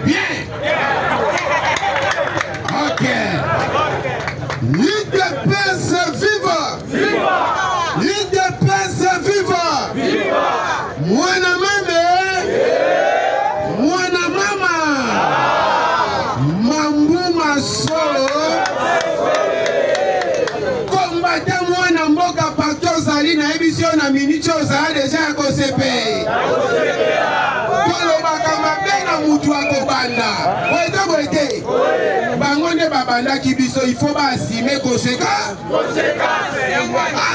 Bien. Ok. L'UDPS viva. L'UDPS viva. Mwana mame. Mwana mama. Mambuma solo. Combattant mwana mboka partout zali na émission na minute za déjà à CP. Mutu akobanda oita boite bangonde babanda kibiso il faut ba assumer conséquence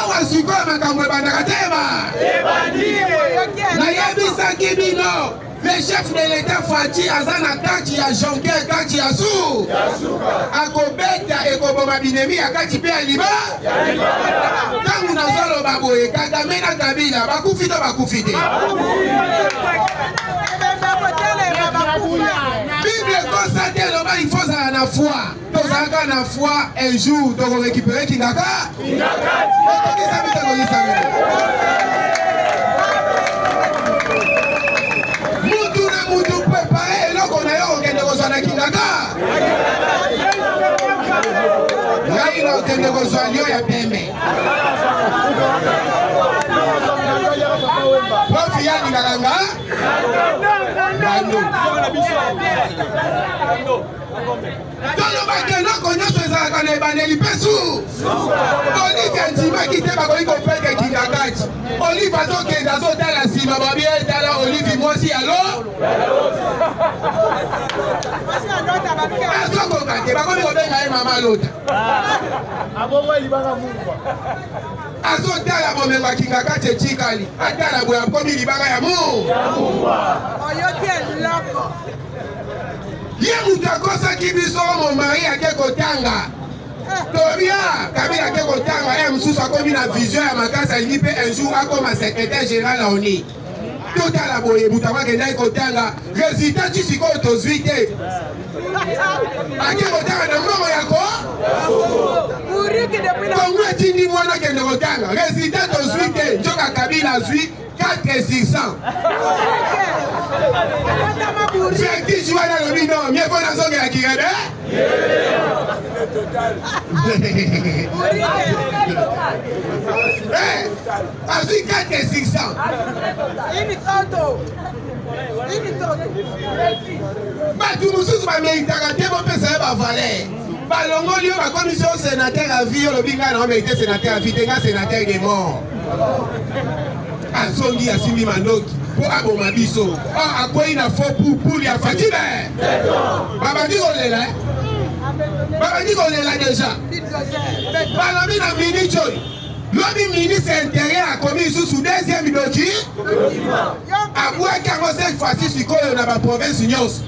awa sikoyo makambo ebandaka tema nayebisa kibino le chef de l'état Fati aza na kati ya Jonker kati ya su akobeta ekoboma binemi ya kati pe ya liba ntango nazoloba boye Kagame na Kabila bakufi to bakufi te Bible constate il faut ça la foi. Tous la foi un jour donc récupérer Kingaka. Mutu préparé et là qu'on a eu de rejoindre Kingaka. Là il a de rejoindre ya pembe. Profia Kingaka. Tolo bakeno konyo soza kana baneli pesu. Olive ntima kite bakoli ko peke kingakati. Olive azoke dazo tala sima babie tala Olive mosi allo. Azoko kate bakoli ko benga mama lota. Abongo libanga mungu. Azotala bomenga kingakati chikali. Atala boya komi libanga ya mungu. Oyoki eloko. Yemuta kosa kibiso mon mari ake kotanga. Tobia Kabila ake kotanga mususu akomi na vision ya makasa lipe un jour akoma secrétaire général à ONU. Totala boye butama kenda kotanga résultat tu siko tozwite. Ake kotanga na mama yako? Kongo tindi mwana kenda kotanga résultat tozwite njoka Kabila zwi 4-600. J'ai dit je vais dans le bidon, mieux faut la zone à Kirebe. Avec 4-600. Tout le monde va m'interroger, mon père, ça va valer. Balongoli, la commission sénateur à vie, le binga n'a pas été sénateur à vie, t'es un sénateur des morts. Azongi asimi mandoki pour aboma biso a quoi il a faux pour ya Fatime baba dit on est là déjà balobi na ministre l'homme ministre intérieur a commis sous deuxième doki aboué kango cette fois-ci sikoyo na ba province nyonso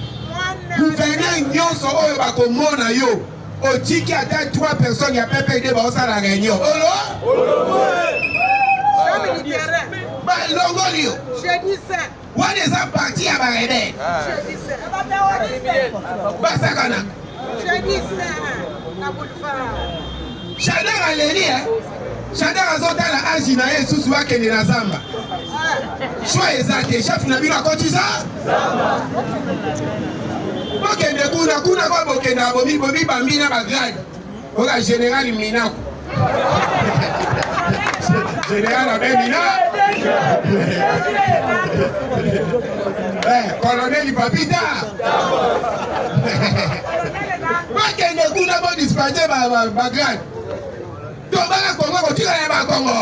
gouverneur nyonso oyo bakomona yo otiki ata 3 personnes ya PPD ba osala réunion Longolio. Je dis ça. What is that parti à Barrébé? Je dis ça. Basakana. Je dis ça. Chadar a l'éli, hein? Chadar a sauté la Agina et Soussoua qui est dans Zamba. Choix exact. Chef n'a vu la cotisation? Ok, de Kuna quoi, Bokena, Bobi, Bambina, Bagrad. Pour la générale Mina. Général Abemina. Colonel Papita. Pas qu'il ne coule pas dispatché par Bagdad. Tobala Congo, tu vas à Congo.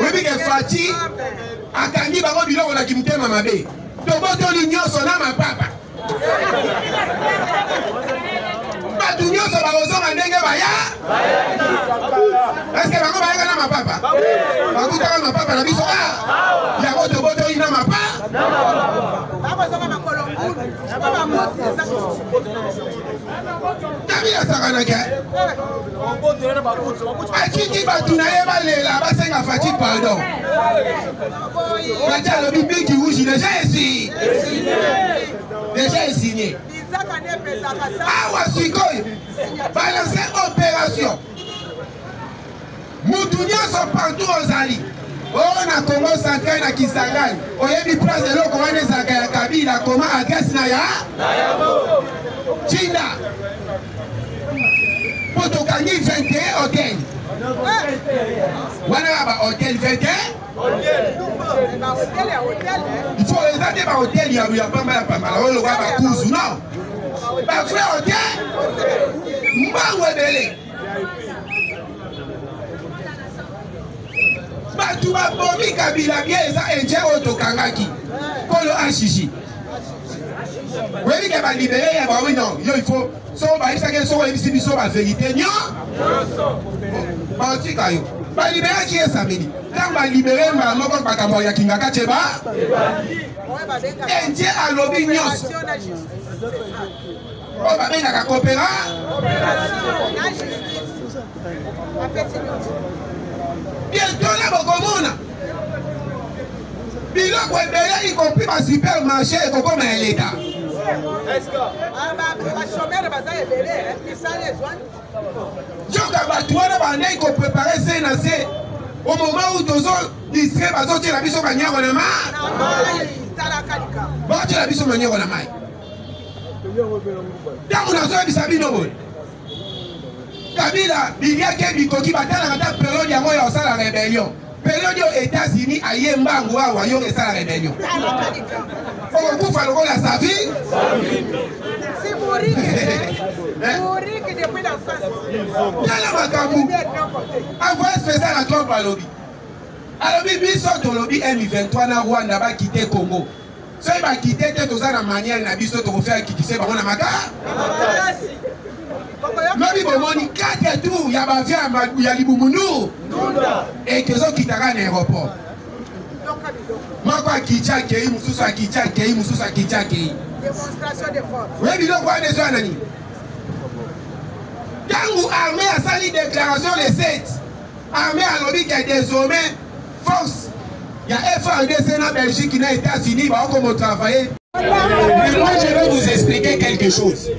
Oui, mais Fati, à Tangi, Bago, Bilo, on a qui me t'aime à ma baie. Toboto l'union, son âme à papa. Batunyo so bagozo mandenge baya. Est-ce que bango baya na mapapa? Bakuta na mapapa na biso ah. Ya boto boto ina mapa. Bagozo na makolongu. Baba moto za. Kabila sakana ke. Bongo na bakuto. Akiki batuna yeba lela basenga Fati pardon. Katia le bibi qui rouge déjà ici. Déjà signé. Awa Sikoy, balancer opération. Moutounia sont partout aux alliés. Oh, na Congo central na Kisangani. Oyebi place de l'eau comment les agaya Kabila comment adresse na ya? China. Poto kangi 21 hôtel. Wana ba hôtel 21? Il faut regarder ba hôtel ya pamba pamba. On le voit ba kuzu non. Ba frère hôtel. Mbangwe bele. Batu ba bomi Kabila bien eza enje otokangaki. Kolo ashishi. Oui, il va libérer, oui, non, il faut. So, il faut que la vérité. Non, il va libérer qui est samedi. Quand il va libérer, il va libérer qui est Indien à lobby nyos. On va bien à coopérer. Bientôt là, beaucoup biloko ebele y compris ma supermarché ekokoma ya leta. Joka bato wana bandai koprepare se na se au moment où tozo distrait bazotiela biso banyako na mai bazotiela biso banyako na mai ntango nazoyebisa bino boye Kabila biliake bikoki batalaka ta periode yango ya kosala rébellion. Période aux États-Unis, à Yembango, à Yon et sa rébellion. On vous fait le la sa vie. C'est mourir que depuis l'enfance. Y'a la Macabou. Envoyez spécial à Trump à lobby. À lobby, biso to lobby M23 na Rwanda va quitter Congo. So il va quitter tout ça la manière na biso to faire quitter ba na maka. Lobby bomoni 4 tours ya ba via ya Libumunu. Et que zo kitaka na aéroport. Mako akicha kei mususu akicha kei mususu akicha kei. Démonstration de force. Oui, biloko wana ezo anani. Tangu armée a sali déclaration le 7. Armée a lobby qui est désormais force. Il y a FARDC na Belgique na États-Unis va comment travailler. Mais moi je vais vous expliquer quelque chose.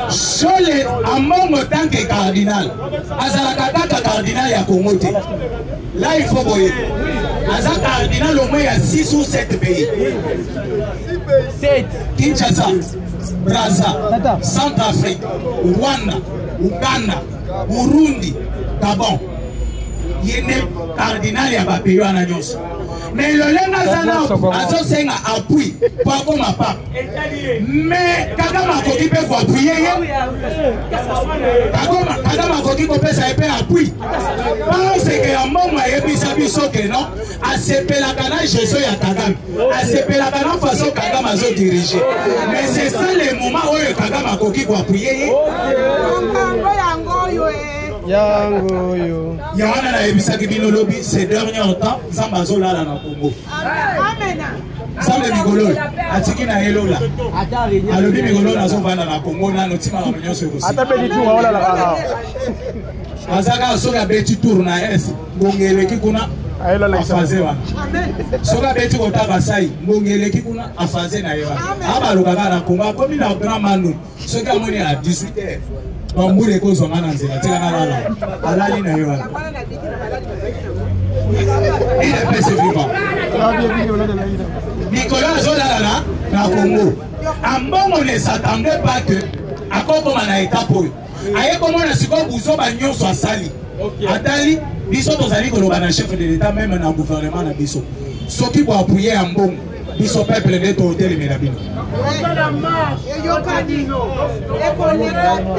Sole Amon en tant que cardinal, Azalakataka cardinal ya Congo. Là il faut voyer. Azal cardinal au moins il y a 6 ou 7 pays. 7. Kinshasa, Brazza, Centrafrique, Rwanda, Uganda, Burundi, Gabon. Il y a un cardinal ya ba pays wana nyonso. Mais le lenga sana azo senga appui pour comme papa. Mais Kagame akoki pe ko appuyer Kagame akoki ko pesa pe appui. Parce que ya moma yebisa biso ke non asepela kana Jésus ya Kagame. Asepela kana façon Kagame azo diriger. Mais c'est ça le moment où Kagame akoki ko appuyer. Yango yo. Yana na ebisa kibino lobby ces derniers temps Zambazo là na Congo. Amen. Sambe Migolo atiki na elola. Alobi Migolo na zo vanda na Congo na notima na nyonso ko. Ata pe ditu wala la kana. Azaka soka beti tour na es ngongeleki kuna afaze wana. Soka beti kota basai ngongeleki kuna afaze na yewa. Aba lokaka na Congo komi na grand manu soka amoni à 18h. Bambure ko zonga na nzela tika na lala. Alali na yewa. Il est blessé vivant. Nicolas Zola na Congo. Ambongo ne s'attendait pas que à comment na étape pour. Aye comment na siko buso ba nyonso asali. Atali biso tozali ko loba na chef de l'état même na gouvernement na biso. Soki pour appuyer Ambongo biso peuple de hôtel Melabino.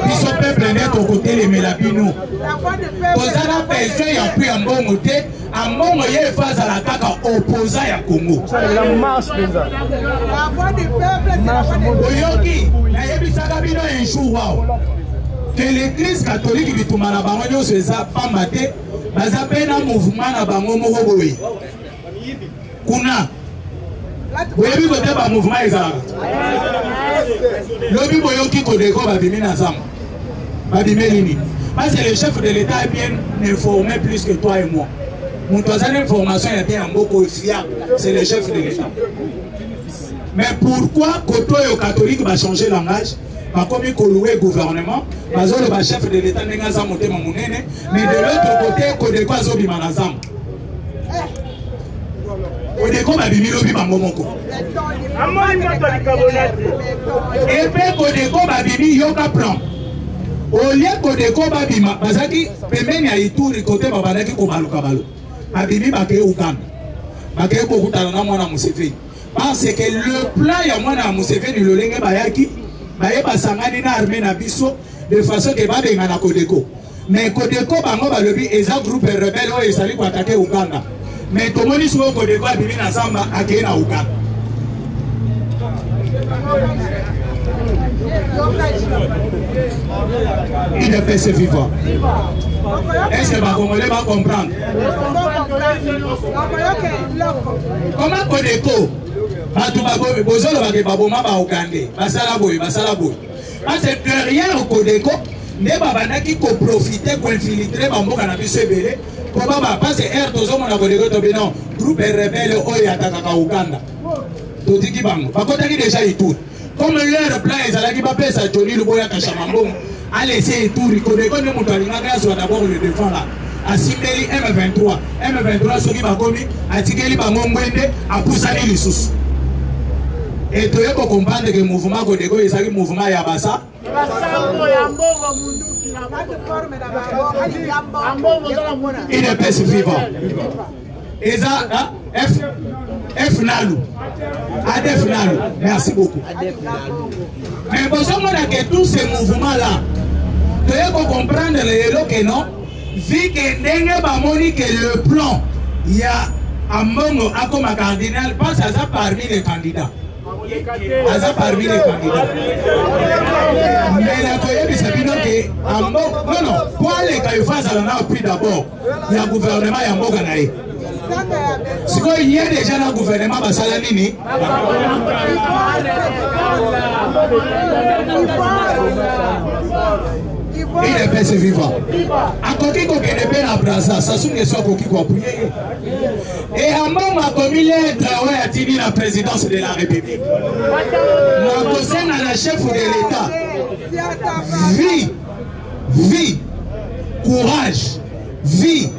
Biso peuple net au côté les Melabino. Tozala besoin ya appui Ambongo te. Ambongo ye phase à la kaka opposant ya Congo. La marche déjà. La voix du peuple. Oyoki na yebisaka bino un jour wao. Que l'église catholique bituma na bango nyonso eza pamba te baza pe na mouvement na bango moko boye. Kuna oyebi kote ba mouvement ezalaka. Lobi boyoki kodeko babimi na zamba. Babimeli nini? Parce que le chef de l'État est bien informé plus que toi et moi. Mon troisième information est bien beaucoup fiable. C'est le chef de l'État. Mais pourquoi côté catholique va changer langage? Comme il louer gouvernement, le chef de l'État n'est pas monté mon monnaie, mais de l'autre côté, Kodeko Zobi Manazam. Kodeko babimi lobi bango moko. Et puis Kodeko babimi yoka plan. Au lieu Kodeko babima, bazaki pembeni ya Ituri côté babadaki kobaluka balo. Babimi bake Uganda. Bake kokutana na mwana Museveni. Parce que le plan ya mwana Museveni lolenge bayaki, baye basangani na armée na biso de façon que babenga na Kodeko. Mais Kodeko bango balobi eza groupe rebelle oyo esali ko attaquer Uganda. Mais tomoni so Kodeko abimi na samba akei na Uganda. Il est fait vivant. Est-ce que les Congolais vont comprendre? Comment Kodeko bozolo bake baboma ba Ougandais basala boy. Parce que derrière Kodeko ne babandaki ko profiter ko infiltrer ba mboka na biso ebele ko baba parce que air tozo mona Kodeko to bino groupe rebelle oyo atakaka Uganda. Totiki bango bakotaki déjà Ituri. Comme leur plan ezalaki ba pesa Johnny Luboya Kashamambongo a laissé Ituri Kodeko ne mutu alingaka soit d'abord le devant là. Asimeli M23 soki bakomi atikeli bango ngwende apusani lisusu. Et tu peux comprendre que le mouvement Kodeko est un mouvement Yabasa. Il est pas vivant. Et ça, F Nalou. Adef Nalou. Merci beaucoup. Mais pour ça, que tous ces mouvements-là, tu peux comprendre que non, vu que le plan, il y a un moment comme cardinal, passe à ça parmi les candidats. Parmi les candidats. Mais la Koyebi Sabino que non, pour les Kayoufas, on a pris d'abord. Il y a un gouvernement, il y a un Moganaï. Si il y a déjà un gouvernement, Basalanini. Il est fait vivant. À côté de Kédébé à Brasa, ça sont les soins qui ont prié. Et à moment a commis l'aide à Tini la présidence de la République. La concerne à la chef de l'État. Vie, courage, vie,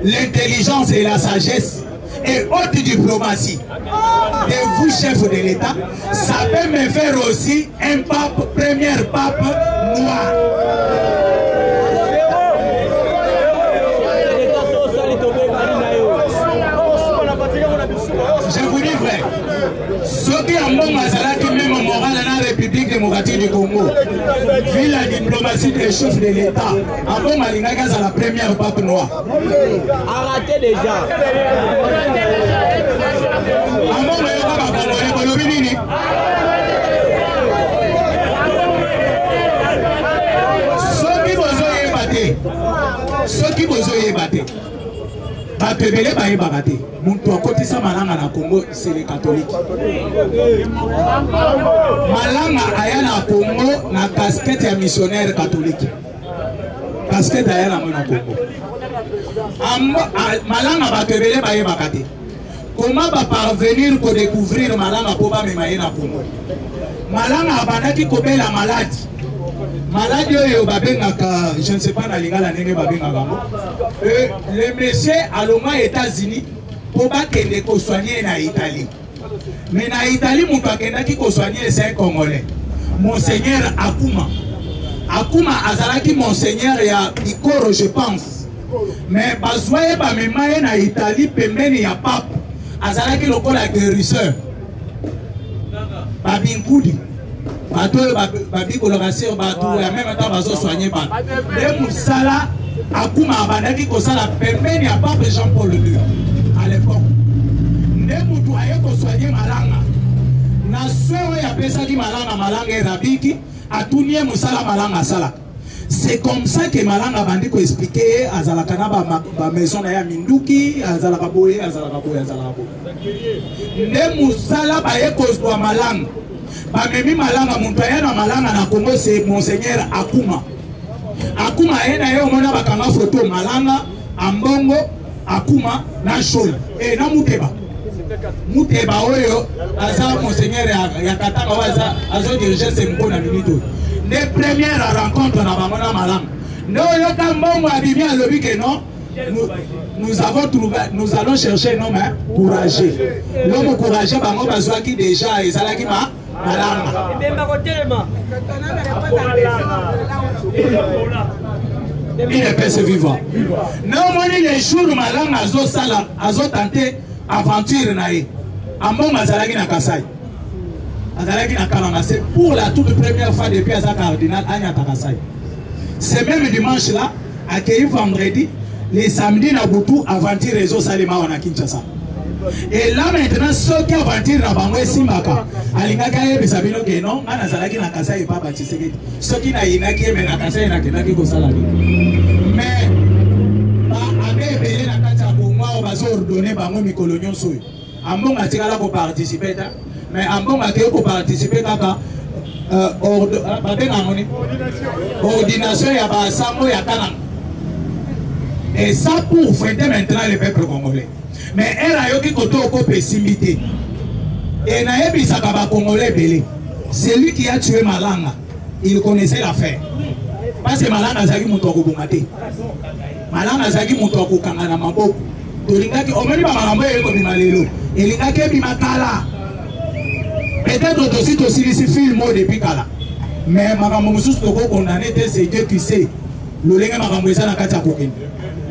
l'intelligence et la sagesse et haute diplomatie de vous, chef de l'État, ça peut me faire aussi un pape, premier pape noir. Je vous dis vrai, ceux qui ont mon mazalaki même moral dans la République démocratique du Congo, vu la diplomatie des chefs de l'État, en bon Malingaga c'est la première pape noire. Arrêtez déjà. En bon Malingaga, ceux qui vous ont battu, bapebele baye bagate muntu akotisa malanga na Congo c'est les catholiques. Malanga aya na Congo na casquette ya missionnaire catholique. Casquette aya na Congo. Malanga bapebele baye bagate. Comment va parvenir ko découvrir malanga po ba memaye na Congo? Malanga abandaki kobela maladie. Maladie oyo babengaka, je ne sais pas na lingala ndenge babengaka ngo. Le monsieur alonga États-Unis pour bakende ko soigner na Italie. Mais na Italie mutu akendaki ko soigner c'est un Congolais. Monseigneur Akuma azalaki monseigneur ya Ikoro je pense. Mais bazwaye ba memaye na Italie pembeni ya pape. Azalaki lokola guérisseur. Babinkudi. Bato babi coloration bato en même temps bazo soigner ba. Le musala Akuma abandaki ko sala pembeni ya pape Jean-Paul II à l'époque. Ne mutu aye ko soigner malanga. Na sowe ya pesa ki malanga erabiki atunie musala malanga sala. C'est comme ça que malanga bandi ko expliquer azalaka na ba maison na ya minduki azalaka boye. Ne musala baye ko soigner malanga. Bamemi malanga muntu ayana malanga na Congo c'est monseigneur Akuma. Akuma ena yo mona bakanga photo malanga ambongo Akuma na shol e na muteba oyo aza monseigneur ya katanga waza azo diriger sembo na minito ne première rencontre na bamona malanga no yo ka mbongo abimi alobi ke non nous allons chercher un homme courageux. L'homme courageux, on va voir qui déjà est là qui m'a malanga. Il est personne vivant. Non, les jours malanga azo tenté aventure naïe. Amon mazalaki na Kasai. Azalaki na Kalanga. C'est pour la toute première fois depuis Asa Cardinal Agnata Kasai. Ce même dimanche là, accueilli vendredi, les samedis na Boutou aventure réseau Salima wana Kinshasa. Et là maintenant, ceux qui aventure na Bangwe Simaka, alingaka ye bisabino ke non, ana zalaki na Kasai papa Tshisekedi. Ceux qui na inaki me na Kasai na kinaki ko salami. Mais abe belé na kati ya Bongwa o bazo ordonner bango mikolo nyonso. Ambon atikala ko participer ta, mais ambon akeye ko participer kaka ordination ya basambo ya kananga. Et ça pour fêter maintenant le peuple congolais. Mais elle a eu qui côté au pessimité. Et n'a pas ça kaba congolais belé. Celui qui a tué Malanga, il connaissait l'affaire. Parce que Malanga zaki mutoko bungate. Malanga zaki mutoko kangana maboko. Tolingaki omeni ba marambo yeko bimalelo. Elingaki bimakala. Peut-être aussi ici film depuis kala. Mais marambo mususu toko condamné c'est Dieu qui sait. Lolenga marambo eza na kati ya kokende.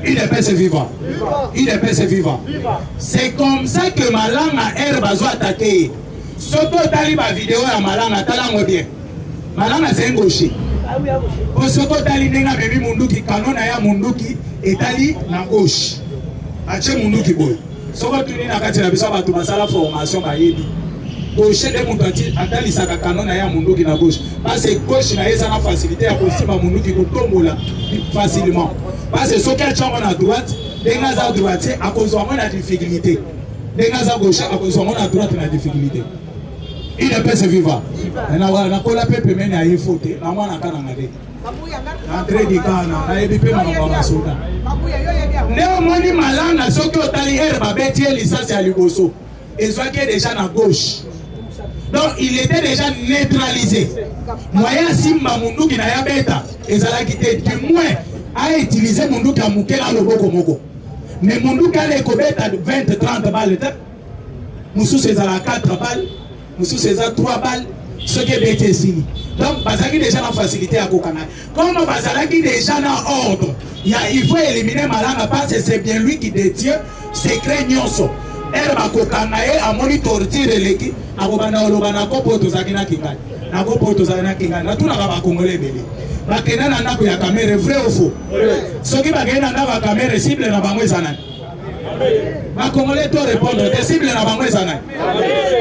Il est père vivant. Il est père vivant. C'est comme ça que Malanga herbe a attaqué. Soto tali ba vidéo ya Malanga talango bien. Malanga c'est un gaucher. Au soto tali nenga bebi munduki kanona ya munduki etali na gauche. Ache munduki boy. Soko tuni na kati na biso batu basala formation ba yebi. Gaucher de muntati atali saka kanona ya munduki na gauche. Parce que gauche na eza na facilité ya kosima munduki ko tombola facilement. Parce que ce qui est à droite, les gens à droite, à cause de la difficulté. Les gens à gauche, à cause de la droite, la difficulté. Il est personne vivant. On a la paix pour mener à y fauter. On a un canard. L'entrée du canard, on a épipé dans le soldat. Néanmoins, Malanga, ceux qui ont allé herbe, bêtis, licence à l'Ugoso. Ils sont déjà à gauche. Donc, il était déjà neutralisé. Moyen Simba Mundu qui n'a pas bêta. Ils allaient quitter du moins. A utilisé Munduki à Mukela Loboko Moko. Mais Munduki a les cobettes à 20-30 balles. Moussou c'est à 4 balles. Moussou c'est à 3 balles. Ce qui est bête ici. Donc, Bazaki déjà en facilité à Kokana. Comme Bazaki déjà en ordre, il faut éliminer Malanga parce que c'est bien lui qui détient secret Nyonso. Elle va Kokanae à monitorer l'équipe. À Bobana Olobana Kopo Tozakina Kingan. Na Kopo Tozakina Kingan. Na tout n'a pas Congolais belé. Bakena na ndako ya caméra vrai ou faux? Soki bakena na ba caméra cible na bango ezana. Ba Congolais to répondre des cibles na bango ezana.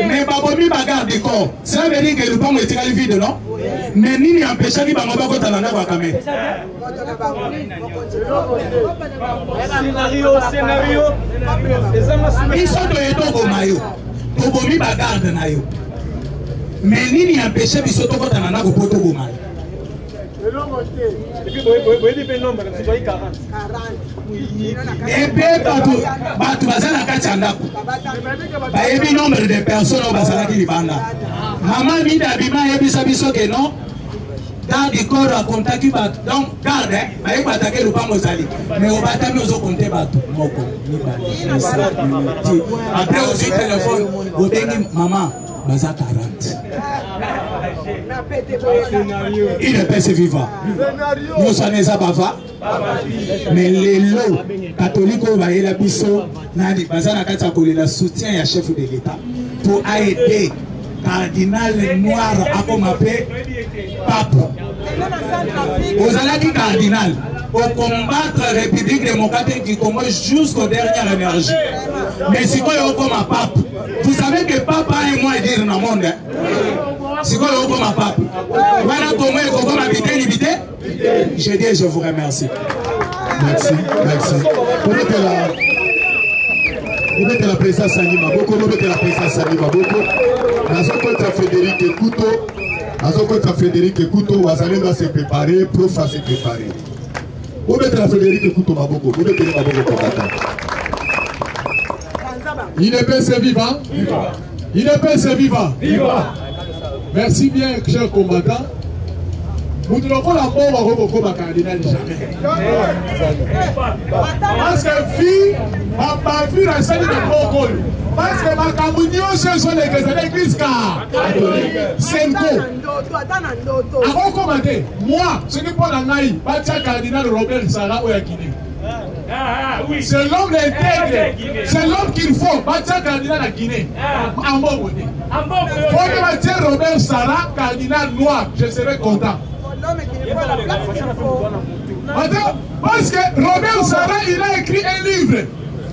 Mais babomi bagarde du corps. Ça veut dire que le bango est égal vide non? Mais nini empêcher ki bango bakota na ndako ya caméra? Scénario. Ils sont de etongo mayo. Bobomi bagarde na yo. Mais nini empêcher biso to kota na ndako poto bomayo? Et puis, vous voyez des nombres, c'est 40. Et puis, tu vas à la Kachandako. Il y a un nombre de personnes au Basalaki Libanda. Maman, il y a un biso que non. Dans le corps, à contact, donc, garde, il va attaquer le Pamozali. Mais au bâtiment, nous avons compté Batou. Après, aussi, téléphone, vous dites, maman, Baza 40. Il est passé vivant. Nous sommes les abava. Mais les lots catholiques au Baye la Bisso, Nadi Bazana Katakoli, la soutien à chef de l'État pour aider cardinal noir à commander pape. Aux alaki cardinal pour combattre la République démocratique du Congo jusqu'aux dernières énergies. Mais si vous avez comme pape, vous savez que pape a un mot à dire dans le monde. Si vous avez comme pape, voilà comment il faut comme habiter l'ibité. Je dis, je vous remercie. Merci, merci. Vous mettez la présidence Sanima beaucoup, vous mettez la présidence Sanima beaucoup. Nazokota Frédéric Couteau, Nazokota Frédéric Couteau, Wazalé doit se préparer, Prof va se préparer. Vous mettez la Frédéric Couteau Maboko, vous mettez la Maboko combattant. Il est pensé vivant. Il est pensé vivant. Merci bien, chers combattants. Vous ne pouvez pas cardinal jamais. Parce que fille, ma fille a sali de Bokol. Parce que ma camunio, ce sont les églises catholiques. Senko. Avant de commenter, moi, ce n'est pas la naïe, pas le cardinal Robert Sarah ou Yakini. C'est l'homme intègre, c'est l'homme qu'il faut, pas le cardinal à Guinée. En bon côté. Faut que Robert Sarah, cardinal noir, je serai content. Parce que Robert Sarah, il a écrit un livre,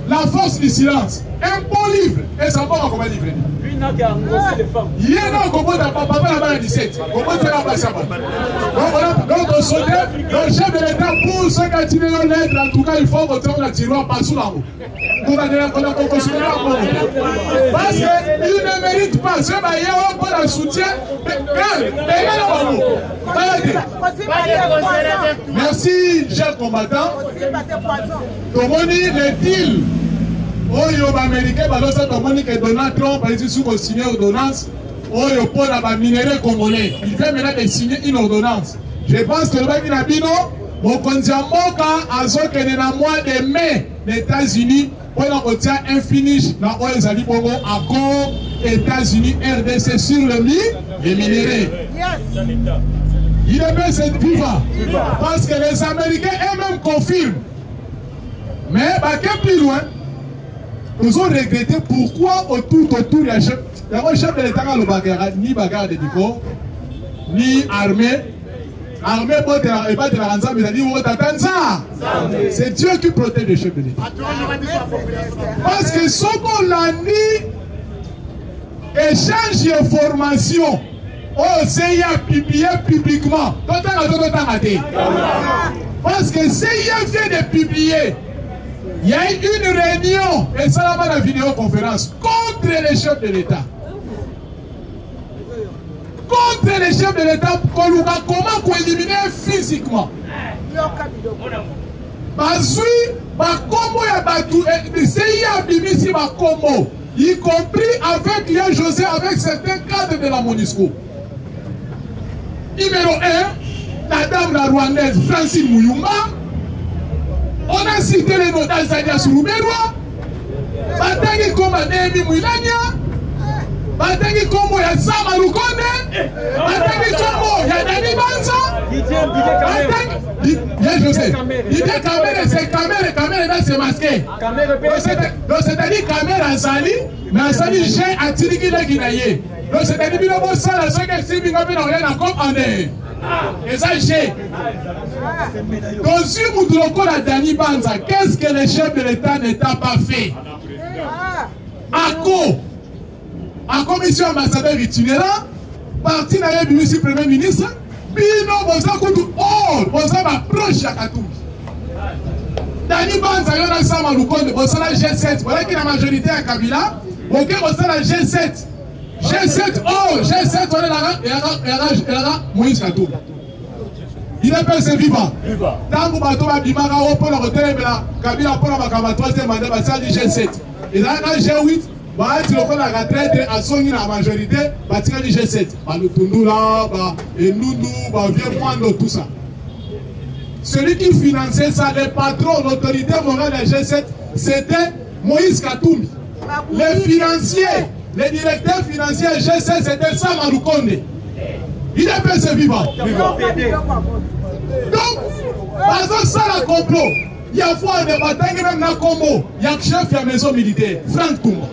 La force du silence. Un bon livre. Et ça va comment livre. Lui, il n'a qu'à engrosser les femmes. Il y a un comment papa là-bas 17. Comment tu vas passer donc voilà, donc on sautait, le chef de l'État pour se continuer à l'être, en tout cas, il faut retourner la tiroir par sous la roue. Pour la dernière fois, on a considéré parce qu'il ne mérite pas. Ce maillot, on peut la soutien. Merci, chers combattants. Comment dire les deals? Oyo américain balosa tomoni que Donald Trump a dit sous signer ordonnance oyo pour la minerai congolais. Il fait maintenant de signer une ordonnance. Je pense que le bac Nabino mokonzi mboka azokene na mois de mai les États-Unis pour obtenir un finish na oyo ezali bongo accord États-Unis RDC sur le minerai. Yes. Il est bien cette viva parce que les Américains eux-mêmes confirment. Mais bah plus loin. Nous avons regretté pourquoi autour du chef de l'État ni bagarre de Diko, ni armée. Armée et pas de la rançon, mais il a dit c'est Dieu qui protège le chef de l'État. Parce que ce qu'on a dit, échange d'informations, on s'est publié publiquement. Parce que CIA vient de publier. Il y a eu une réunion, et ça là-bas la vidéoconférence, contre les chefs de l'État. Contre les chefs de l'État, comment éliminer physiquement. Y compris avec Yann José, avec certains cadres de la MONUSCO. Numéro 1, la dame la rwandaise Francine Mouyumba. On a cité les noms d'Alzania Sourouberoua, Batangi Koma Nehemi Mouilania, Batangi Komo ya Sama Lukonde, Batangi Komo ya Dani Banza, Batangi. Bien, je sais. Il dit caméra, là c'est masqué. Donc c'est-à-dire caméra Zali, mais Zali j'ai attiré qui l'a guinaillé. Donc c'est-à-dire qu'il y a un ça, la seule qui s'est rien encore en est. Et ça, j'ai. Donc, si vous trouvez la Dani Banza, qu'est-ce que le chef de l'État n'était pas fait? En commission ambassadeur itinérant, parti dans le Premier ministre, Bino Boza Koutou, Boza va proche à Katoum. Dani Banza, il y a un Sama Lukonde, Boza la G7, voilà qui est la majorité à Kabila, ok, Boza la G7. G7, G7, on est là, Moïse Katoum. Il est pensé vivant. Tant que bateau va bimara pour le retour de la Kabila pour la troisième mandat, ça dit G7. Et là, G8, bah, tu le la retraite à son la majorité, bah, tu dis G7. Bah, le Tundula, bah, et Noudou, bah, vieux Mwando, tout ça. Celui qui finançait ça, le patron, l'autorité morale de G7, c'était Moïse Katoum. Les financiers, les directeurs financiers G7, c'était Sama Lukonde. Il est pensé vivant. Donc, par ça, la complot, il y a foi de bataille, même dans Congo, il y a un chef de la maison militaire, Franck Toumba.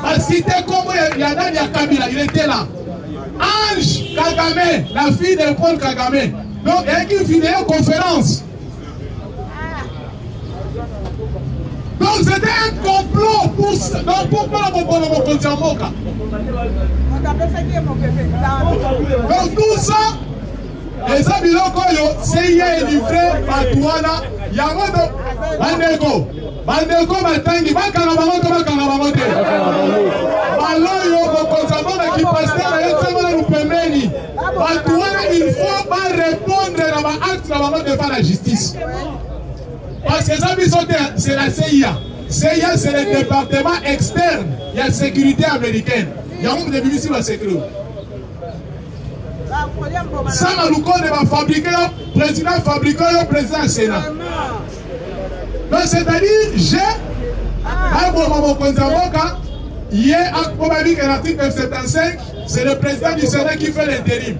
Parce que c'était Congo, il y a Daniel Kabila, il était là. Ange Kagame, la fille de Paul Kagame. Donc, il y a une vidéoconférence. Donc, c'était un complot pour Moka. Donc, tout ça, les amis locaux, c'est livré par Touana. Yamoto, Bandeko, Batangi, Bakanabamoto, Baloyo, Bokonzabona qui passe à la Yatsamana Lupemeni. Batouana, il faut pas répondre à l'acte devant la justice. Parce que les amis c'est la CIA. CIA, c'est le département externe. Il y a la sécurité américaine. Il y a un de BBC qui va s'écrire. Sama Lukonde va fabriquer, président fabriquer, président Sénat. Donc c'est-à-dire, j'ai un moment au Konzamoka, hier, on m'a dit que l'article 75, c'est le président du Sénat qui fait l'intérim.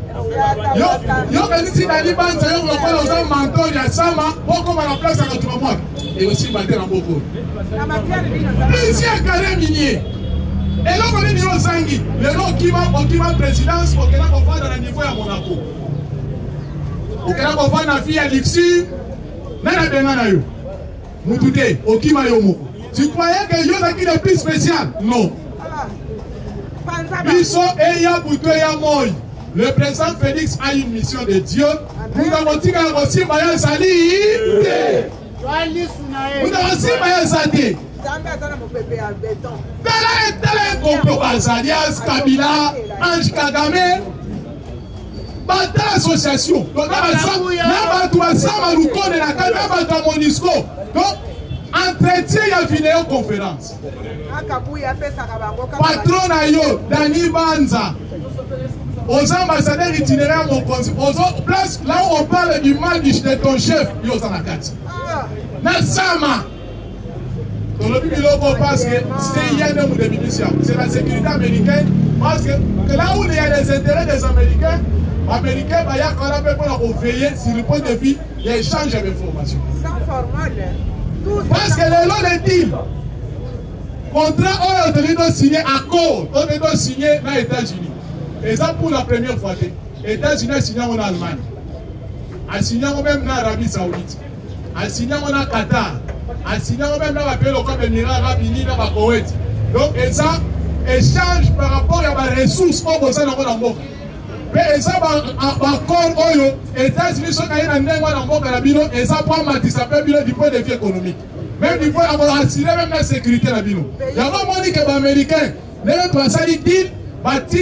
Yo, si Dali Banza, yo, on va faire un mentor, il y a Sama, beaucoup à la place à notre moment. Et aussi, battre en beaucoup. Plusieurs carrés miniers. Et là, on est niveau Zangi. Le nom qui va présidence, on va dans le niveau à Monaco. On va dans la fille à l'Ixi. Nana Benana yo. Moutouté, Okima Yomo. Tu croyais que yo qui est plus spécial? Non. Biso Eya Boutou Eya Moy. Le président Félix a une mission de Dieu. Nous avons dit qu'on a aussi Maya Sali. Nous avons aussi Maya Sali. Tel complot Azalias, Kabila, Ange Kagame, Bata association. Donc là, tu as ça, Malouko de la Kabila, Bata Monisco. Donc, entretien, il y a vidéoconférence. Patron Ayo, Dani Banza, aux ambassadeurs itinéraires, aux places là où on parle du mal de ton chef, il y a Zanakati. Nasama. Parce que c'est la sécurité américaine. Parce que là où il y a les intérêts des Américains, Américains, il y a quand même pour veiller sur le point de vue l'échange d'informations. Parce que le long des deals, contrat, on doit signer accord, on doit signer dans les États-Unis. Et ça pour la première fois, les États-Unis ont signé en Allemagne, ont signé même en Arabie Saoudite, ont signé en Qatar. En signant même dans la paix, comme l'Émirat Arabes Unis, dans la Koweït. Donc, et ça, échange par rapport à la ressource qu'on possède dans le monde. Mais ça, encore, les États-Unis sont caillés dans le monde, et ça prend du point de vue économique. Même du point de vue assurer même la sécurité. Il y a vraiment dit que les Américains, les gens qui ont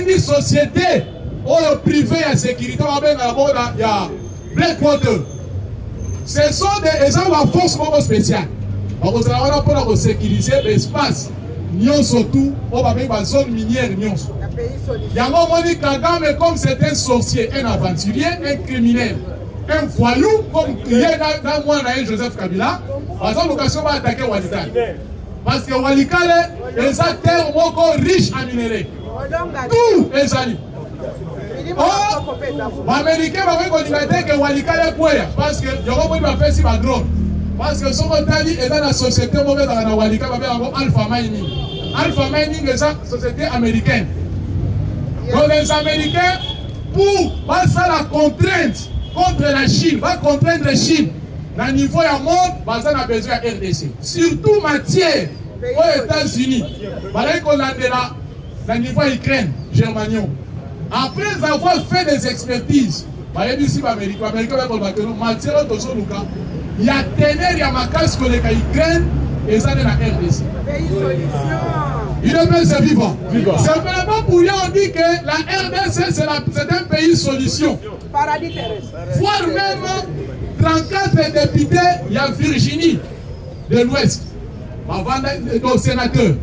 une société privée à sécurité, il y a Blackwater. Ce sont des gens de force spéciale. Donc, on va pour sécuriser l'espace. Nous surtout, on va mettre la zone minière. Il y a un moment dit Kagame comme c'est un sorcier, un aventurier, un criminel, un voyou, comme il y a dans moi, Joseph Kabila. Par exemple, l'occasion va attaquer Walikale. Parce que Walikale est un terre riche en minerais. Tout est jali. Les Américains vont dire que Walikale est quoi? Parce que il y a faire si drone. Parce que son Otali est dans la société mauvaise dans la Walikale, Alpha Mining. Alpha Mining est une société américaine. Donc les Américains, pour passer la contrainte contre la Chine, va contraindre la Chine. Dans le niveau du monde, on a besoin de RDC. Surtout matière aux États-Unis. Voilà qu'on a dans le niveau Ukraine, Germanie. Après avoir fait des expertises, il y a ténèbres, il y a ma casse que les Ukraine et ça est la RDC. Il est bien, c'est vivant. C'est vraiment pour lui, on dit que la RDC, c'est un pays solution. Paradis terrestre. Voire même 34 députés, il y a Virginie de l'Ouest, nos sénateurs,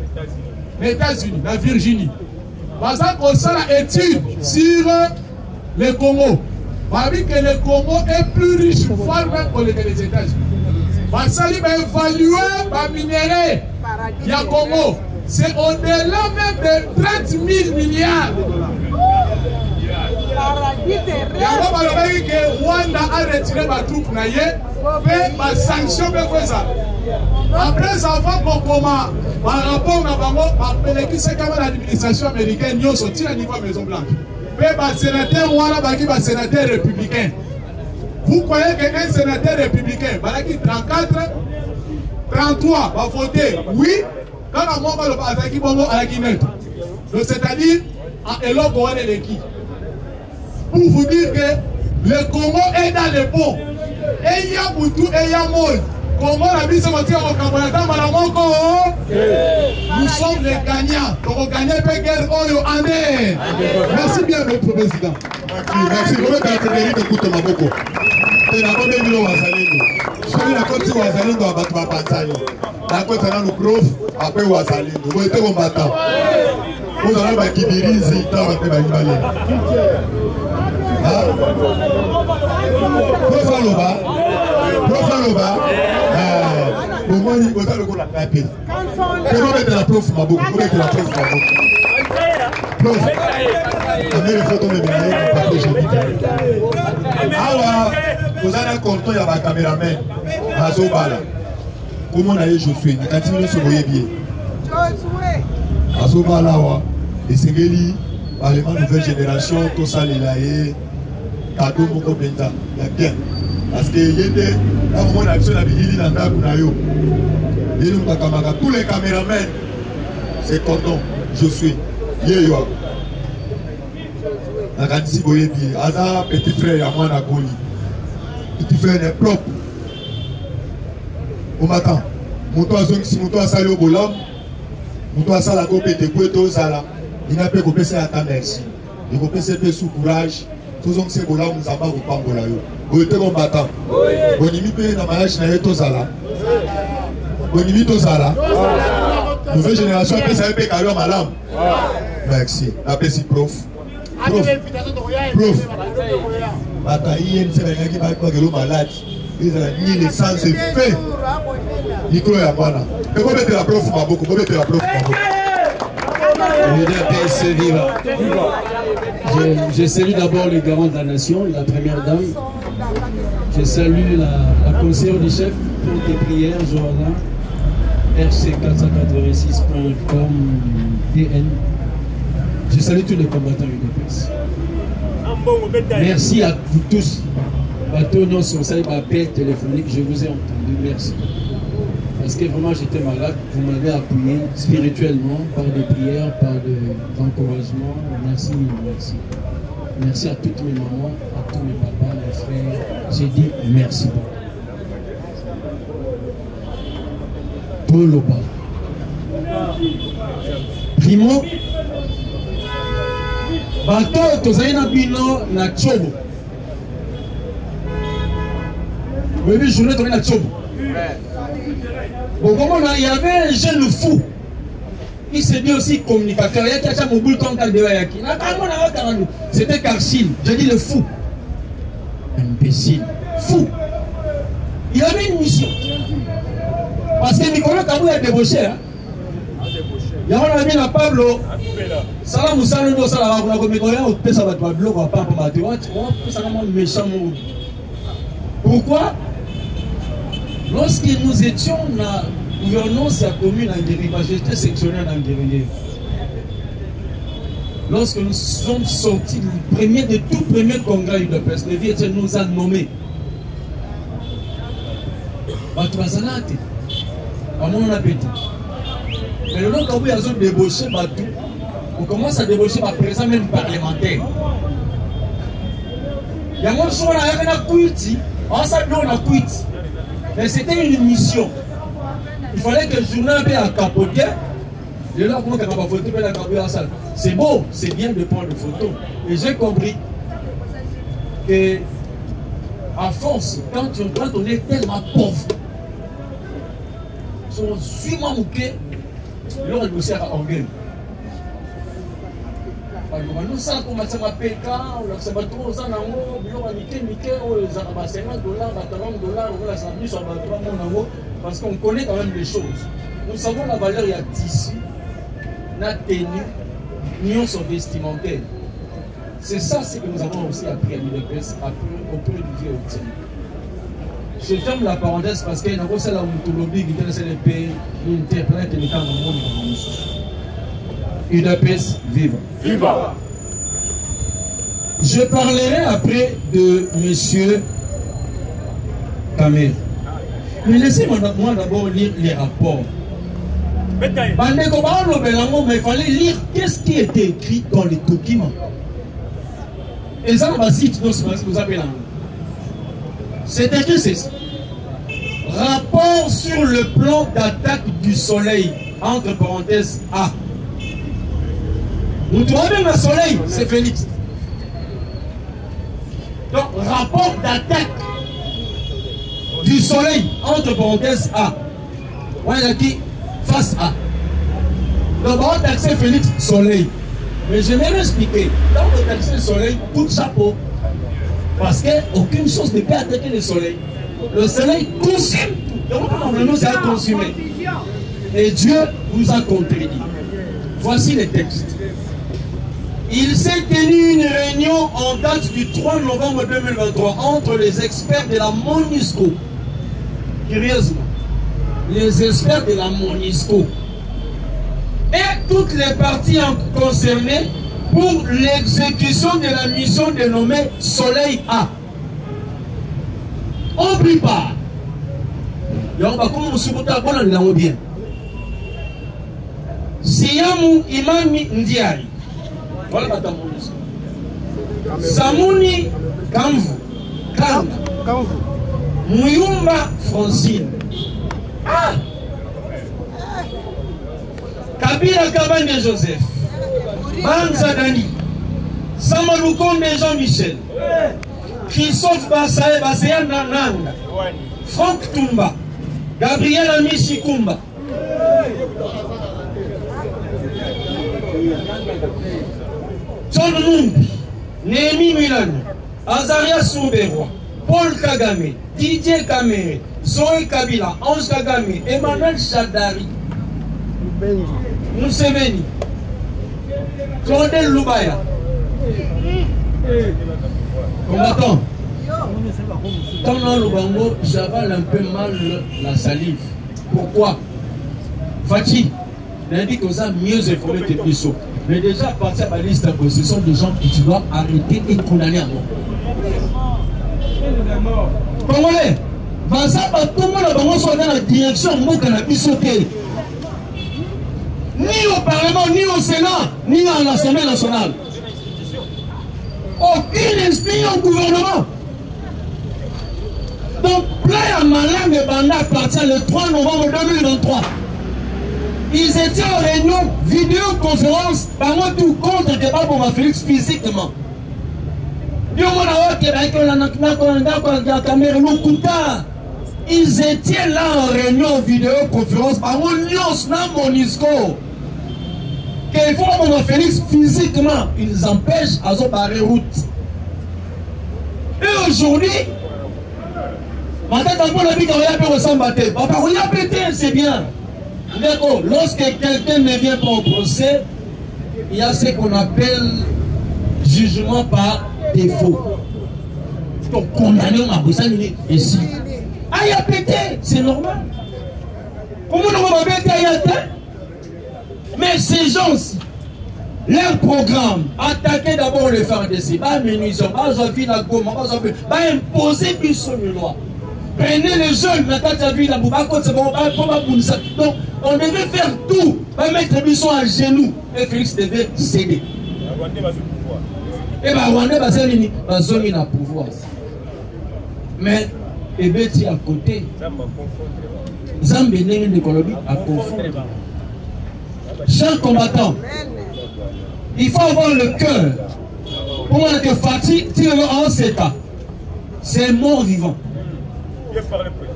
les États-Unis, la Virginie. Parce qu'on fait l'étude sur le Congo. Parce que le Congo est plus riche, voire même que les États-Unis. Parce qu'il va évaluer les minéraux. Il y a Congo. C'est au-delà même de 30 000 milliards. Il y a que Rwanda a retiré ma troupe, mais ma sanction est ça. Après avoir par rapport à l'administration américaine, nous sommes à niveau Maison Blanche. Mais les sénateurs les sénateurs républicains. Vous croyez qu'un sénateur républicain, 34, 33 va voter oui, quand on va à la Guinée. C'est-à-dire, à Eloko Waneleki. Pour vous dire que le Congo est dans le bon. Et il y a Boutou et il y a Moïse. Congo la vie se retire au Cameroun. Nous sommes les gagnants. Donc on gagne pas guerre. Merci bien, notre président. Merci. Je vais Frédéric écoute ma beaucoup. Et la bonne ville Wazalendo. Je suis la côte Wazalendo à Batma Patsani. La côte à nos profs, après Wazalendo. Vous êtes combattant. Vous allez à Kibirizi, dans votre Balimale. Profaloba. Au moins, il faut le coup la paix. Comment mettre la prof ma boucle? Comment mettre la prof ma boucle? Prof. La meilleure photo de mes papiers, je dis. Ah, vous avez un compteur, il y a ma caméraman. Azobala. Comment on a eu Josué? Quand il se voyait bien. Josué. Azobala, et c'est Géli, par les nouvelle génération, tout ça, les laïcs, cadeau, beaucoup de temps. Il y a bien. Parce que il y a des moments où on a besoin de tous les caméramans, c'est content. Je suis. Yo. Nakadisi Boyebi, Aza, petit frère, à moi, Nakoli. Petit frère est propre. Au matin, si mon toit salé au bolam, mon toit salé à côté de Koueto Sala, il n'a pas coupé ça à ta merci. Il coupé ça sous courage. Tous les gens bolam, nous avons pas au Pangolayo. Vous êtes combattant. Vous avez dans mariage, vous avez Tozala. Vous avez Tozala. Nouvelle génération, après ça, vous avez malade. Merci. Après, c'est prof. Prof. Bataille, c'est quelqu'un qui va être malade. Ils ont mis les sens fait. Micro et Abana. Mais vous mettez la prof, ma beaucoup. Vous mettez la prof, ma beaucoup. Je salue d'abord les garants de la nation, la première dame. Je salue la conseillère du chef pour tes prières, Johanna, rc486.com, DN. Je salue tous les combattants UDPS. Merci à vous tous. Bateau non sur ça, appel téléphonique, je vous ai entendu, merci. Parce que vraiment j'étais malade, vous m'avez appuyé spirituellement par des prières, par des encouragements. Merci, merci. Merci à toutes mes mamans, à tous mes papas, mes frères. J'ai dit merci. Poloba. Primo. Bato tozaina bino na chobo. Vous avez vu, journée tournée na chobo. Bon, comment il y avait un jeune fou. Il s'est dit aussi communicateur. Il y a quelqu'un qui a mon comme tel de Yaki. C'était Carcine. J'ai dit le fou. Imbécile. Fou. Il avait une mission. Parce que Nicolas Kabou a débauché. Il y a un ami à Pablo. Salam Moussalo, Salam Pourquoi? Lorsque nous étions dans la gouvernance de la commune en Guérilla, j'étais sectionnaire en Guérilla. Lorsque nous sommes sortis du premier, de tout premier congrès de presse, le vieux nous a nommés. Batouazanate, à mon appétit. Mais le long où il y a débauché Batou, on commence à débaucher par présent même parlementaire. Il y a mon choix, il y a un quitté, on s'est dit on a quitté. Mais c'était une mission. Il fallait que le journal ait un capoté. Et là, on a photo la capote en salle. C'est beau, c'est bien de prendre des photos. Et j'ai compris que, à force, quand on est tellement pauvre, on suit ma mouquet, là, on doit à Anguille. Nous sommes comme ça, on PK, on s'est battu aux ans, on a mis $50, $30, parce qu'on connaît quand même les choses. Nous savons la valeur, il y a tissu, la tenue, l'union vestimentaire. C'est ça ce que nous avons aussi appris à l'UDPS, auprès du vieux outil. Je ferme la parenthèse parce qu'il y a une chose là où lobby qui est le pays, nous interprète les temps dans le monde. UDPS, viva. Viva. Je parlerai après de M. Kamer. Mais laissez-moi d'abord lire les rapports. Mais il fallait lire qu'est-ce qui était écrit dans les documents. Et ça, on va citer nous appelons. C'est écrit ceci. Rapport sur le plan d'attaque du soleil, entre parenthèses A. Vous trouvez le soleil, c'est Félix. Donc, rapport d'attaque du soleil, entre parenthèses A. On a dit face A. Donc, on a taxé Félix, soleil. Mais je vais l'expliquer. Dans le taxé soleil, coup de chapeau. Parce qu'aucune chose ne peut attaquer le soleil. Le soleil consume tout. Donc, normalement, c'est à consumer. Et Dieu vous a contredit. Voici les textes. Il s'est tenu une réunion en date du 3 novembre 2023 entre les experts de la MONUSCO. Curieusement, les experts de la MONUSCO et toutes les parties concernées pour l'exécution de la mission dénommée Soleil A. On prépare. Bien. Siyamu Imami Ndiaye. Voilà ma MONUSCO. Samuni Kamvu. Muyumba Francine. Ah! Kabila Kabane Joseph. Banza Dani. Samaloukonde Jean-Michel. Christophe Basaya Nanga. Franck Toumba. Gabriel Amici Kumba. John Numbi. Némi Milan. Azaria Soubero. Paul Kagame. Didier Kamere. Zoé Kabila. Ange Kagame. Emmanuel Chadari. Mousseveni. Claudel Loubaya. Combattant. Dans le Lubango, j'avale un peu mal la salive. Pourquoi? Fatih, l'indique aux âmes mieux informés que Bissot. Mais déjà, à partir de la liste, ce sont des gens que tu dois arrêter et condamner à mort. Congolais, tout le monde soit dans la direction de ni au Parlement, ni au Sénat, ni à l'Assemblée nationale. Aucun esprit au gouvernement. Donc, plein à Malang et Banda appartient le 3 novembre 2023. Ils étaient en réunion, vidéoconférence, par moi tout contre le débat pour ma Félix physiquement. Ils étaient là en réunion, vidéoconférence, par moi, Nyos MONUSCO. Qu'il faut pour ma Félix physiquement, ils empêchent à se barrer route. Et aujourd'hui, c'est bien. Lorsque quelqu'un ne vient pas au procès, il y a ce qu'on appelle jugement par défaut. Donc condamner ma boussane ici. Ah, il a pété, c'est normal. Comment on va péter mais ces gens-ci, leur programme, attaquer d'abord les FARDC, pas munitions, pas imposer plus sur le loi. Prenez les jeunes, donc on devait faire tout, pas mettre Bisson à genoux, et Félix devait céder. Et Rwanda va s'éliminer à pouvoir. Mais, et Betty à côté, Zambé de Colombie à confondre. Chers combattants, il faut avoir le cœur. Pour moi, que Fatih tire en cet état. C'est mort vivant.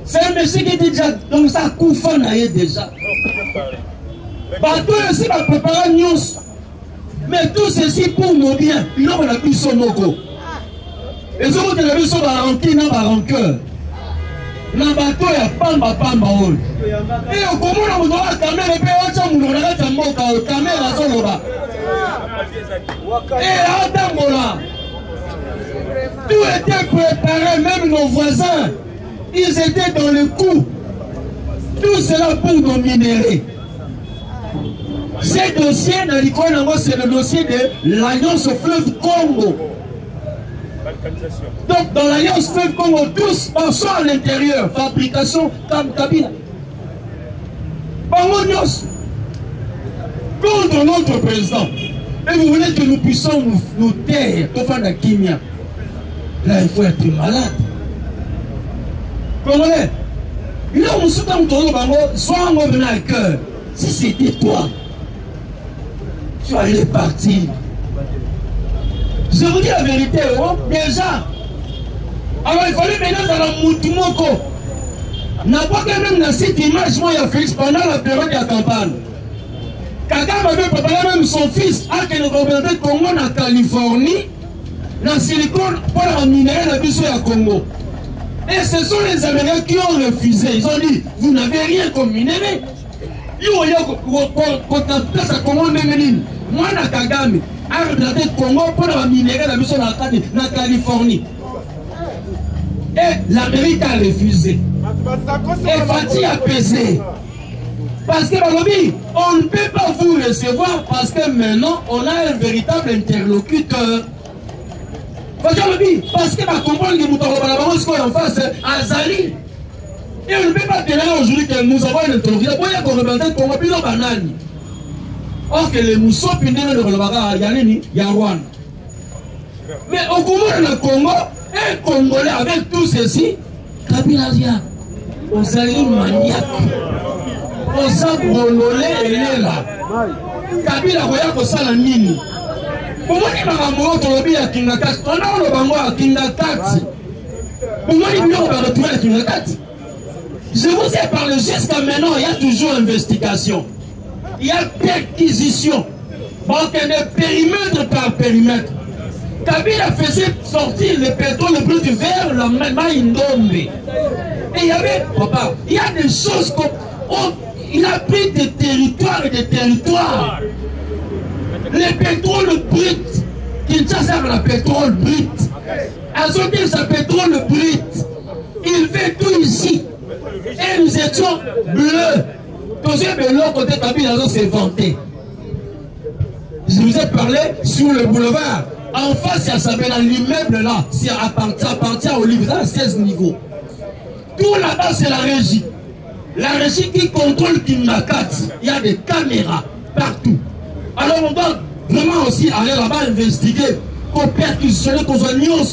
C'est un monsieur qui était déjà donc ça Koufa naïe déjà. Bateau aussi va préparer news. Mais tout ceci pour nos biens. Il a la puce au Moko. Et ce que la puce va remplir dans la rancœur. Na bateau ya pamba hol. Et au comment on doit la caméra et puis on va la moka au caméra soloba. Et Adamola. Tout était préparé, même nos voisins. Ils étaient dans le coup. Tout cela pour nos minéraux. Ce dossier, c'est le dossier de l'Alliance Fleuve Congo. Donc, dans l'Alliance Fleuve Congo, tous sont à l'intérieur. Fabrication comme Kabila. Pangonios. Contre notre président. Et vous voulez que nous puissions nous taire pour faire la kimia. Là, il faut être malade. Congolais, il a un soutien autour de Bango, soit un homme à cœur. Si c'était toi, tu allais partir. Je vous dis la vérité, déjà. Alors il fallait maintenant dans la Moutumoko. N'a pas quand même dans cette image, moi, il y a Félix pendant la période de la campagne. Kagame avait préparé même son fils à que le représentant Congo en Californie. la silicone pour la minerai la biso à Congo. Et ce sont les Américains qui ont refusé. Ils ont dit, vous n'avez rien comme minerai. Yo, quand on a Congo, moi, na Kagame, a regardé Congo pour la minerai la biso na Californie. Et l'Amérique a refusé. Et Fatih a pesé. Parce que on ne peut pas vous recevoir parce que maintenant on a un véritable interlocuteur. Parce que comprendre que nous en face Azali. Et on ne peut pas tenir aujourd'hui que nous avons un interlocuteur. Pourquoi qu'on représente Congo plus banane. Or que les moussons pindés de Rolabara Yanini, Yarouane. Mais au Congo, un Congolais avec tout ceci, Kabila Ria, aux alliés maniaques. On s'en Congolais, elle est là. Kabila Roya Kosala Nini. Comment il m'a ramené au lobby à Kingakati? On a le bango à Kingakati. Comment il m'a retourné à Kingakati? Je vous ai parlé jusqu'à maintenant, il y a toujours investigation. Il y a perquisition. Donc, il y a des périmètres par périmètre. Kabila faisait sortir le pétrole le plus vers la Maïndombe. Et il y avait, papa, il y a des choses comme. Il a pris des territoires et des territoires. Les pétroles bruts, Kinshasa a le pétrole brut. Azoté, c'est pétrole brut. Il fait tout ici. Et nous étions bleus. Deuxième de l'autre côté, Kabila s'est vanté. Je vous ai parlé sur le boulevard. En face, il y a l'immeuble là. C'est appartient au livre, à 16 niveaux. Tout là-bas, c'est la régie. La régie qui contrôle Kingakati. Il y a des caméras partout. Alors on doit vraiment aussi aller là-bas investiguer, qu'on perquisitionne, qu'on soit news.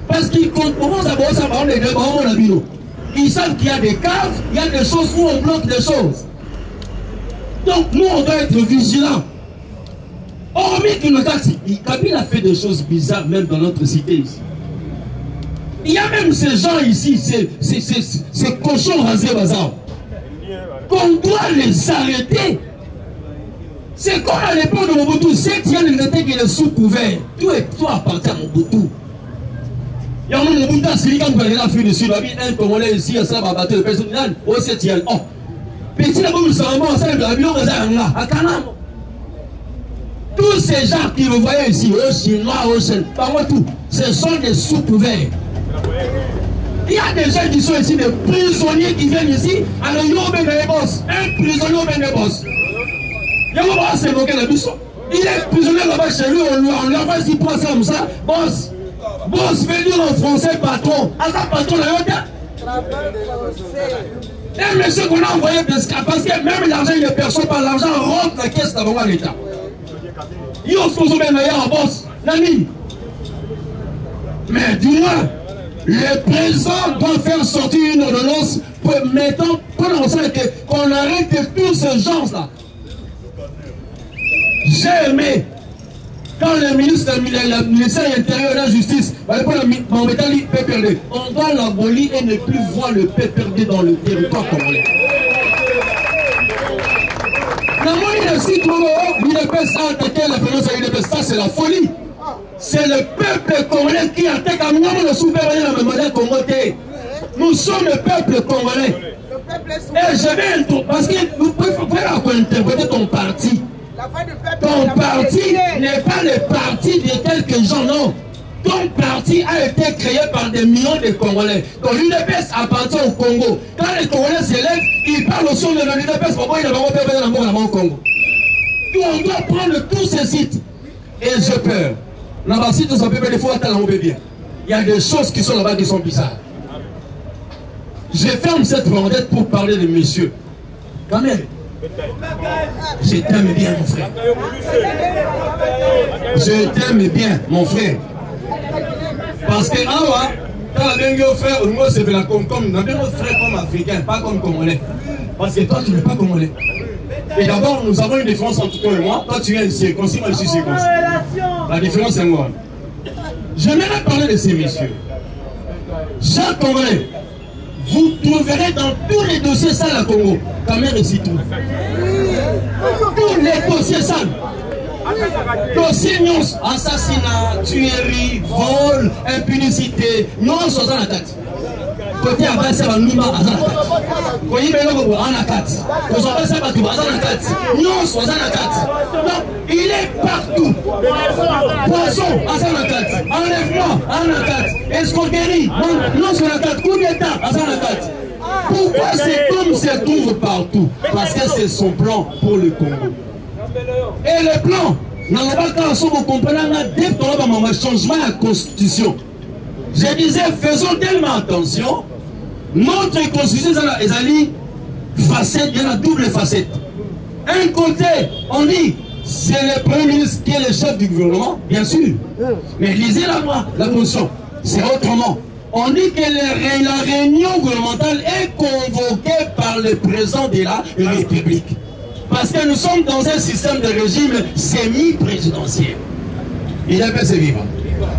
Parce qu'ils commencent à voir ça par les deux bras de la bino. Ils savent qu'il y a des caves, il y a des choses où on bloque des choses. Donc nous, on doit être vigilants. Hormis Kingakati, Kabila a fait des choses bizarres même dans notre cité ici. Il y a même ces gens ici, ces cochons rasés bazar, qu'on doit les arrêter. C'est comme à l'époque de Mobutu, c'est qu'il y a les états qui est sous couvert. Tout appartient à Mobutu. Il y a un Mobutu à Sili, quand vous allez la fuir dessus, il y a un Congolais ici, ça va battre le personnel, au 7e. Oh, petit d'abord, nous savons, ça va bien, à Kanam. Tous ces gens qui vous voyez ici, eux, Chinois, eux, par moi tout, ce sont des sous couverts. Il y a des gens qui sont ici, des prisonniers qui viennent ici, alors ils ont des boss. Un prisonnier au ben des boss. Il est prisonnier là-bas chez lui, on lui envoie 6 points comme ça. Boss, boss veut dire en français patron. À ça, patron, là, un monsieur qu'on a envoyé parce que même l'argent, il ne perçoit pas. L'argent rentre la caisse d'avant à l'État. Il y a aussi un boss, l'ami. Mais du moins, le président doit faire sortir une ordonnance mettant qu'on arrête tous ces gens-là. J'ai aimé quand le ministre de l'Intérieur et de la Justice on doit l'abolir et ne plus voir le PPRD dans le territoire congolais. Ça c'est la folie. C'est le peuple congolais qui attaque à le souverain congolais. Nous sommes le peuple congolais. Et je vais parce que vous pouvez interpréter ton parti. Ton parti n'est pas le parti de quelques gens, non. Ton parti a été créé par des millions de Congolais. Donc l'UDPS appartient au Congo. Quand les Congolais s'élèvent, ils parlent au son de l'UDPS. Pourquoi ils ne vont pas faire dans le Congo? On doit prendre tous ces sites. Et j'ai peur. Là-bas, si ça peut des fois, bien. Il y a des choses qui sont là-bas qui sont bizarres. Je ferme cette vendette pour parler de messieurs. Quand même. Je t'aime bien, mon frère. Je t'aime bien, mon frère. Parce que, quand on a un frère, moi, c'est comme notre frère comme africain, pas comme congolais. Parce que toi, tu n'es pas congolais. Et d'abord, nous avons une différence entre toi et moi. Toi, tu viens de circoncis, moi, je suis circoncis. La différence, c'est moi. J'aimerais parler de ces messieurs. Chaque Congolais, vous trouverez dans tous les dossiers sales à Congo, ta mère ici tout. Tous les dossiers sales. dossier nyonso assassinat, tuerie, vol, impunicité nyonso aza na kati côté ya basi ya bandumba aza na kati koyiba eloko aza na kati kozwa basi ya bato aza na kati nyonso aza na kati donc il est partout poisson aza na kati enlèvement aza na kati escroquerie nyonso na kati coup d'état aza na kati. Pourquoi cet homme se trouve partout? Parce que c'est son plan pour le Congo. Et le plan, dans le bas quand on comprend, dès qu'on a un changement de la constitution, je disais, faisons tellement attention, notre constitution est allée facette, il y a une double facette. Un côté, on dit, c'est le premier ministre qui est le chef du gouvernement, bien sûr. Mais lisez la loi, la constitution, c'est autrement. On dit que la réunion gouvernementale est convoquée par le président de la République. Parce que nous sommes dans un système de régime semi-présidentiel. Il a fait ses vivants.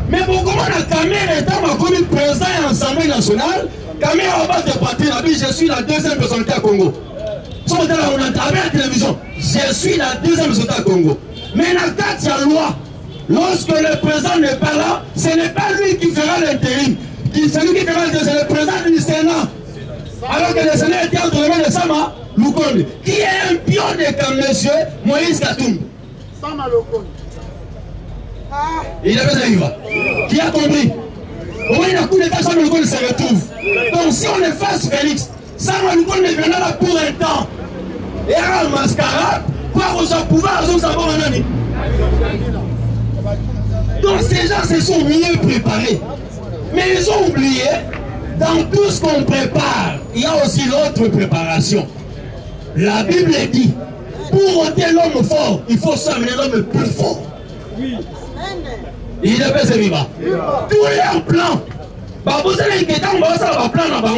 Mais pour comment la caméra étant comme président de l'Assemblée nationale, caméra va te partir, je suis la deuxième personnalité à Congo. On a la télévision, je suis la deuxième personnalité à Congo. Mais la carte, il y a loi. Lorsque le président n'est pas là, ce n'est pas lui qui fera l'intérim. C'est lui qui fera l'intérim, c'est le président du Sénat. Alors que le Sénat était entre les mains de Sama Lukonde, qui est un pion de monsieur Moïse Katumbi. Sama Lukonde. Il a fait ça, qui a compris. Au moins, il a coup d'état, Sama Lukonde se retrouve. Donc, si on efface Félix, Sama Lukonde viendra là pour un temps. Et à la mascarade, pour son pouvoir, son savoir en année. Donc, ces gens se sont mieux préparés. Mais ils ont oublié, dans tout ce qu'on prépare, il y a aussi l'autre préparation. La Bible dit, pour ôter l'homme fort, il faut s'amener l'homme plus fort. Oui. Il est fait vivant. Tous leurs plans, vous allez inquiéter, on va faire un plan dans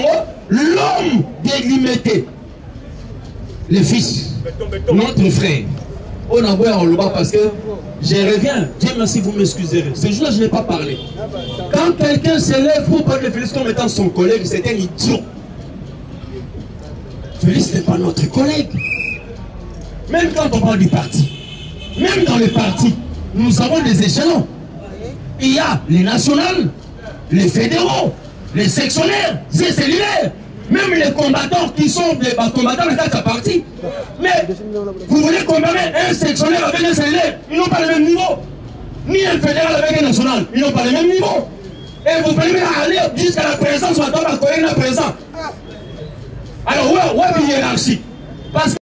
l'homme délimité. Le fils, notre frère. On a voulu en le bas parce que je reviens. Dieu merci, vous m'excuserez. Ce jour-là, je n'ai pas parlé. Quand quelqu'un se lève pour parler de Félix comme étant son collègue, c'est un idiot. Félix n'est pas notre collègue. Même quand on parle du parti, même dans le parti, nous avons des échelons. Il y a les nationales, les fédéraux, les sectionnaires, les cellulaires. Même les combattants qui sont des combattants de quatre partis. Mais vous voulez combattre un sectionnaire avec un cellulaire, ils n'ont pas le même niveau. Ni un fédéral avec un national, ils n'ont pas le même niveau. Et vous pouvez aller jusqu'à la présence, madame, à la présence. Alors, ouais, hiérarchie. Parce que